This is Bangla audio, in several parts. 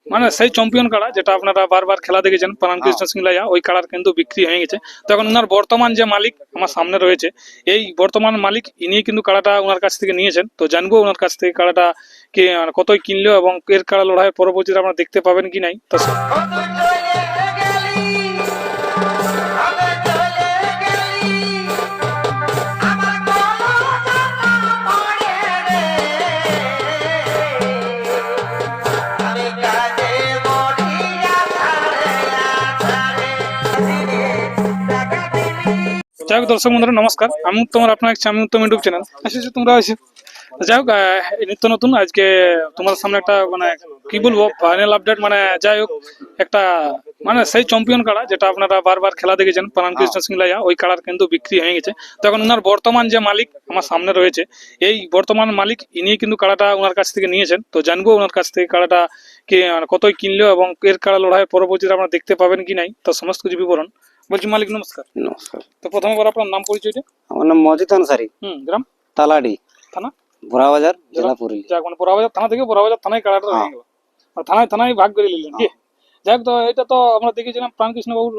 মানে সেই চ্যাম্পিয়ন কাড়া যেটা আপনারা বারবার খেলা দেখেছেন প্রাণকৃষ্ণ সিংলাইয়া, ওই কাড়ার কিন্তু বিক্রি হয়ে গেছে। তো এখন ওনার বর্তমান যে মালিক আমার সামনে রয়েছে, এই বর্তমান মালিক ইনি কিন্তু কাড়াটা ওনার কাছ থেকে নিয়েছেন। তো জানবো ওনার কাছ থেকে কাড়াটা কি কতই কিনলো এবং এর কাড়া লড়াইয়ের পরবর্তীতে আপনারা দেখতে পাবেন কি নাই। তো যাই হোক দর্শক বন্ধুরা নমস্কার, আমি উত্তম, আপনার আমি উত্তম ইউটিউব চ্যানেল আসছে তোমরা আসে। যাই হোক নিত্য নতুন আজকে তোমার সামনে একটা মানে কি বলবো ফাইনাল আপডেট, মানে যাই হোক একটা মানে সেই চ্যাম্পিয়ন কাড়া যেটা আপনারা বারবার খেলা দেখেছেন প্রাণকৃষ্ণ সিংলাইয়া, ওই কাড়ার কিন্তু বিক্রি হয়ে গেছে। তো এখন ওনার বর্তমান যে মালিক আমার সামনে রয়েছে, এই বর্তমান মালিক ইনি কিন্তু কাড়াটা ওনার কাছ থেকে নিয়েছেন। তো জানবো ওনার কাছ থেকে কাড়াটা কি কতই কিনলো এবং এর কাড়া লড়াইয়ের পরবর্তীতে আপনারা দেখতে পাবেন কি নাই, তো সমস্ত কিছু বিবরণ বলছি। মালিক নমস্কার। নমস্কার। তো প্রথমবার আপনার নাম পরিচয়টা? আমার নাম মজিদ আনসারি, গ্রাম তালাডি, থানা বোরাবাজার, জেলা পুরুলিয়া। যাক মানে বোরাবাজার থানা থেকে বোরাবাজার থানায় কাড়াটা হয়ে গেল, থানায় থানায় ভাগ করে নিলেন কি? যাই হোক, তো এটা তো আমরা দেখেছিলাম প্রাণকৃষ্ণ বাবুর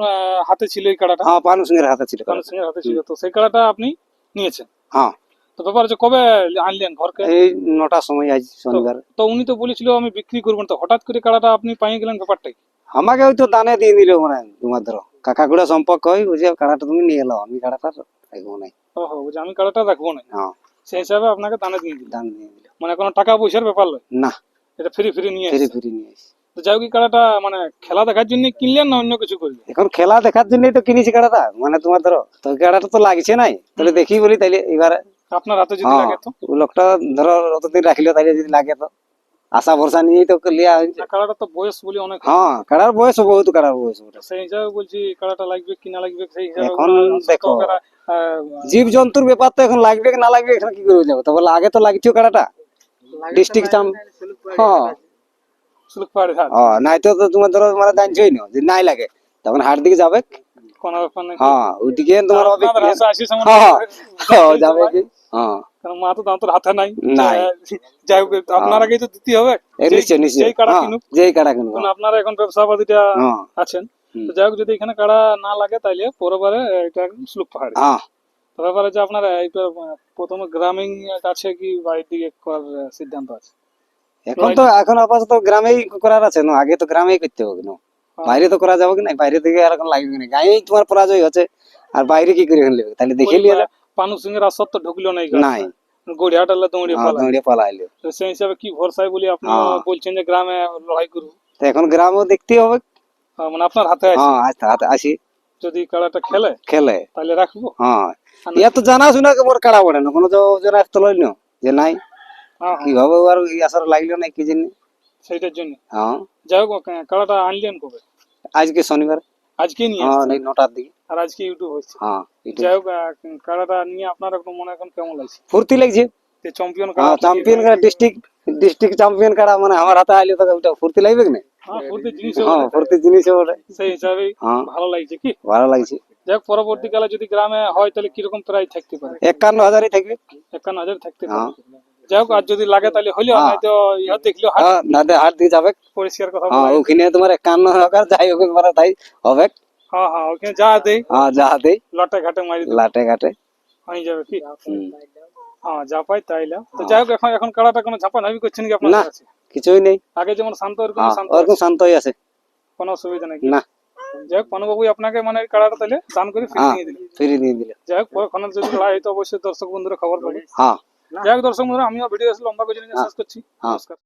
হাতে ছিল এই কাড়াটা। হ্যাঁ, পানু সিং এর হাতে ছিল। পানু সিং এর হাতে ছিল, তো সেই কাড়াটা আপনি নিয়েছেন। হ্যাঁ। তো ব্যাপার হচ্ছে কবে আনলেন ঘরকে? এই 9টার সময় আজ শনিবার। তো উনি তো বলেছিল আমি বিক্রি করবেন, তো হঠাৎ করে কাড়াটা আপনি পাইয়ে গেলেন, ব্যাপারটাই? আমাকে হয়তো দানে দিয়ে দিল মানে তোমার ধরো কাকা গুড়া সম্পর্ক হয়, বুঝে কাড়াটা তুমি নিয়ে এলো, আমি কাড়াটা রাখবো নাই। ওহো, বুঝে আমি কাড়াটা রাখবো না। হ্যাঁ, সেই হিসাবে আপনাকে দানে দিয়ে দিল। দান দিয়ে দিল, মানে কোনো টাকা পয়সার ব্যাপার নয় না, এটা ফ্রি ফ্রি নিয়ে ফ্রি এসেছে। ফ্রি নিয়ে আসি। তো যাই হোক, এই কাড়াটা মানে খেলা দেখার জন্য কিনলেন না অন্য কিছু করলেন? এখন খেলা দেখার জন্যই তো কিনেছি কাড়াটা, মানে তোমার ধরো তো কাড়াটা তো লাগছে নাই, তাহলে দেখি বলি তাইলে এবারে আপনার হাতে যদি লাগে তো লোকটা ধরো অতদিন রাখিল, তাইলে যদি লাগে তো আশা ভরসা নিয়েই তো লিয়া হয়েছে। কাড়াটা তো বয়স বলি অনেক। হ্যাঁ, কাড়ার বয়স বহুত, কাড়ার বয়স ওটা। সেই হিসাবে বলছি কাড়াটা লাগবে কি না লাগবে, সেই হিসাবে এখন দেখো জীব জন্তুর ব্যাপার তো, এখন লাগবে কি না লাগবে এখন কি করে যাবো, তবে আগে তো লাগছে কাড়াটা ডিস্ট্রিক্ট চাম। হ্যাঁ, সুলুক পাহাড়ি হাট। নাই তো তোমার ধরো মানে জানছোই না যদি নাই লাগে তখন হাট দিকে যাবে। কোনো ব্যাপার নেই। হ্যাঁ, ওইদিকে তোমার হবে আপনাদের হাতে আসি সামনে যাবে কি। হ্যাঁ, কারণ মা তো দাঁতের হাতে নাই। নাই। যাই হোক, আপনার আগেই তো দিতে হবে। নিশ্চয় নিশ্চয়, যেই কাড়া কিনুক, যেই কাড়া কিনুক, কারণ আপনারা এখন ব্যবসাবাদীটা আছেন। তো যাই হোক, যদি এখানে কাড়া না লাগে তাইলে পরবারে এটা একদম সুলুক পাহাড়ি। হ্যাঁ, তো ব্যাপারে যে আপনারা এইটা প্রথমে গ্রামীণ কাছে কি বাইরের দিকে করার সিদ্ধান্ত আছে? এখন আপাতত গ্রামেই করার আছে না, আগে তো গ্রামেই করতে হবে না, বাইরে তো করা যাবে কি না, বাইরে থেকে আর এখন লাগবে না, গাঁয়েই তোমার পরাজয় হচ্ছে আর বাইরে কি করে নেবে, তাহলে দেখে নিয়ে পানু সিং এর আসর তো ঢুকলো নাই, নাই গড়িয়া টালে দৌড়িয়ে পালাইলো। তো সেই হিসাবে কি ভরসায় বলি আপনি বলছেন যে গ্রামে লড়াই করবো? তো এখন গ্রামও দেখতে হবে, মানে আপনার হাতে আছে। হাতে আসি, যদি কাড়াটা খেলে তাহলে রাখবো। হ্যাঁ, ইয়া তো জানা শোনা কেবল কাড়া পড়ে না, কোনো জানা তো লইল না যে নাই কিভাবে আর এই আসর লাগলো না কি জানি, সেইটার জন্য। হ্যাঁ, যাই হোক, কাড়াটা আনলেন কবে? আজকে শনিবার, আজকে নিয়ে হ্যাঁ 9টার দিকে, আর আজকে ইউটিউব হচ্ছে। হ্যাঁ, যাই হোক, কাড়াটা নিয়ে আপনার এখন মনে এখন কেমন লাগছে? ফুর্তি লাগছে। চ্যাম্পিয়ন হ্যাঁ, চ্যাম্পিয়ন কাড়া, ডিস্ট্রিক্ট চ্যাম্পিয়ন কাড়া, মানে আমার হাতে আইলে তো ওটা ফুর্তি লাগবে না? ফুর্তি জিনিস, হ্যাঁ, ফুর্তি জিনিস ওটা, সেই হিসাবে ভালো লাগছে কি? ভালো লাগছে। যাই হোক, পরবর্তীকালে যদি গ্রামে হয় তাহলে কিরকম প্রাইস থাকতে পারে? 51,000 থাকবে। 51,000 থাকতে পারে। যাই হোক, আর যদি লাগে তাহলে হইলো, নয়তো ইহা দেখলো হাট দিয়ে যাবে, পরিষ্কার কথা। ওখানে তোমার 51,000 যাই হোক মানে তাই হবে। হ্যাঁ হ্যাঁ, ওখানে যা দেই, যা দেই লাটে ঘাটে মারি লাটে ঘাটে হয়ে যাবে কি? হ্যাঁ, যা পাই তাইলে। তো যাই হোক, এখন কাড়াটা কোনো ঝাপাঝাপি করছেন কি আপনার কাছে? কিছুই নেই, আগে যেমন শান্ত ওরকম শান্তই আছে, কোনো অসুবিধা নেই না। যাই হোক, পানুবাবু আপনাকে মানে কাড়াটা তাহলে দান করে ফিরে দিয়ে দিল। যাই হোক, পরে যদি লড়াই হয়তো অবশ্যই দর্শক বন্ধুরা খবর পাবে। যাই হোক দর্শক বন্ধুরা, আমিও ভিডিও লম্বা করে শেষ করছি। নমস্কার।